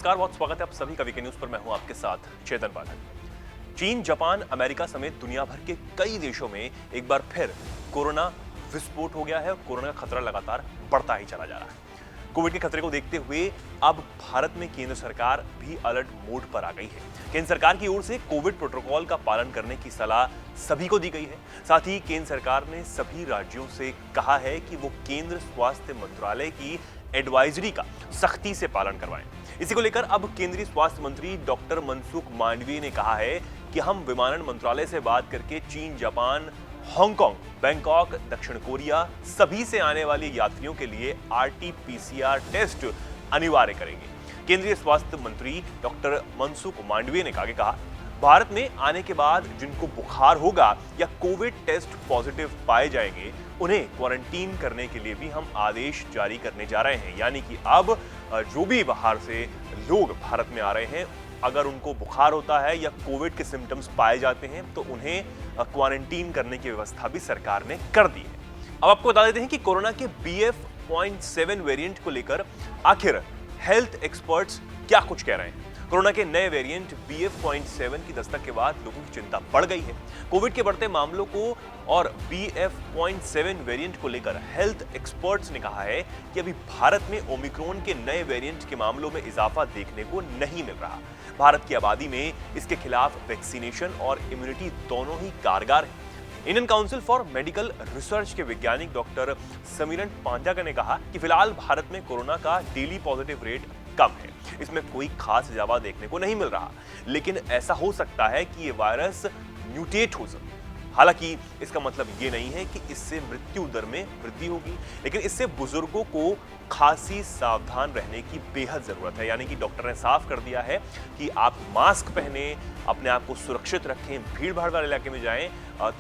नमस्कार, बहुत स्वागत है आप सभी का वीके न्यूज पर। मैं हूं आपके साथ चेतन पाठक। चीन, जापान, अमेरिका समेत दुनिया भर के कई देशों में एक बार फिर कोरोना विस्फोट हो गया है और कोरोना का खतरा लगातार बढ़ता ही चला जा रहा है। कोविड के खतरे को देखते हुए अब भारत में केंद्र सरकार भी अलर्ट मोड पर आ गई है। केंद्र सरकार की ओर से कोविड प्रोटोकॉल का पालन करने की सलाह सभी को दी गई है। साथ ही केंद्र सरकार ने सभी राज्यों से कहा है कि वो केंद्र स्वास्थ्य मंत्रालय की एडवाइजरी का सख्ती से पालन करवाएं। इसी को लेकर अब केंद्रीय स्वास्थ्य मंत्री डॉक्टर मनसुख मांडविया ने कहा है कि हम विमानन मंत्रालय से बात करके चीन, जापान, हांगकांग, बैंकॉक, दक्षिण कोरिया सभी से आने वाले यात्रियों के लिए RT-PCR टेस्ट अनिवार्य करेंगे। केंद्रीय स्वास्थ्य मंत्री डॉक्टर मनसुख मांडविया ने आगे कहा, भारत में आने के बाद जिनको बुखार होगा या कोविड टेस्ट पॉजिटिव पाए जाएंगे, उन्हें क्वारंटीन करने के लिए भी हम आदेश जारी करने जा रहे हैं। यानी कि अब जो भी बाहर से लोग भारत में आ रहे हैं, अगर उनको बुखार होता है या कोविड के सिम्टम्स पाए जाते हैं तो उन्हें क्वारंटीन करने की व्यवस्था भी सरकार ने कर दी है। अब आपको बता देते हैं कि कोरोना के BF.7 वेरिएंट को लेकर आखिर हेल्थ एक्सपर्ट्स क्या कुछ कह रहे हैं। कोरोना के नए वेरिएंट BF.7 की दस्तक के बाद लोगों की चिंता बढ़ गई है। कोविड के बढ़ते मामलों को और BF.7 वेरिएंट को लेकर हेल्थ एक्सपर्ट्स ने कहा है कि अभी भारत में ओमिक्रॉन के नए वेरिएंट के मामलों में इजाफा देखने को नहीं मिल रहा। भारत की आबादी में इसके खिलाफ वैक्सीनेशन और इम्यूनिटी दोनों ही कारगर है। Indian council for medical research के वैज्ञानिक डॉक्टर समीरन पांड्या ने कहा कि फिलहाल भारत में कोरोना का डेली पॉजिटिव रेट कम है। इसमें कोई खास इजाफा देखने को नहीं मिल रहा, लेकिन ऐसा हो सकता है कि ये वायरस म्यूटेट हो सके। हालांकि इसका मतलब ये नहीं है कि इससे मृत्यु दर में वृद्धि होगी, लेकिन इससे बुजुर्गों को खासी सावधान रहने की बेहद जरूरत है। यानी कि डॉक्टर ने साफ कर दिया है कि आप मास्क पहने, अपने आप को सुरक्षित रखें, भीड़ भाड़ वाले इलाके में जाएं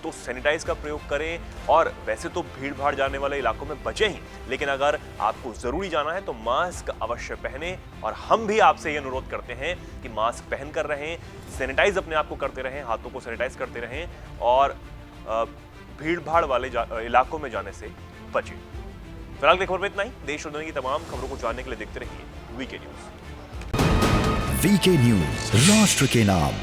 तो सैनिटाइज का प्रयोग करें, और वैसे तो भीड़ भाड़ जाने वाले इलाकों में बचें ही, लेकिन अगर आपको जरूरी जाना है तो मास्क अवश्य पहने। और हम भी आपसे ये अनुरोध करते हैं कि मास्क पहन कर रहें, सैनिटाइज अपने आप को करते रहें, हाथों को सैनिटाइज करते रहें और भीड़ भाड़ वाले इलाकों में जाने से बचें। फिलहाल की खबर में इतना ही। देश और दुनिया की तमाम खबरों को जानने के लिए देखते रहिए वीके न्यूज। वीके न्यूज, राष्ट्र के नाम।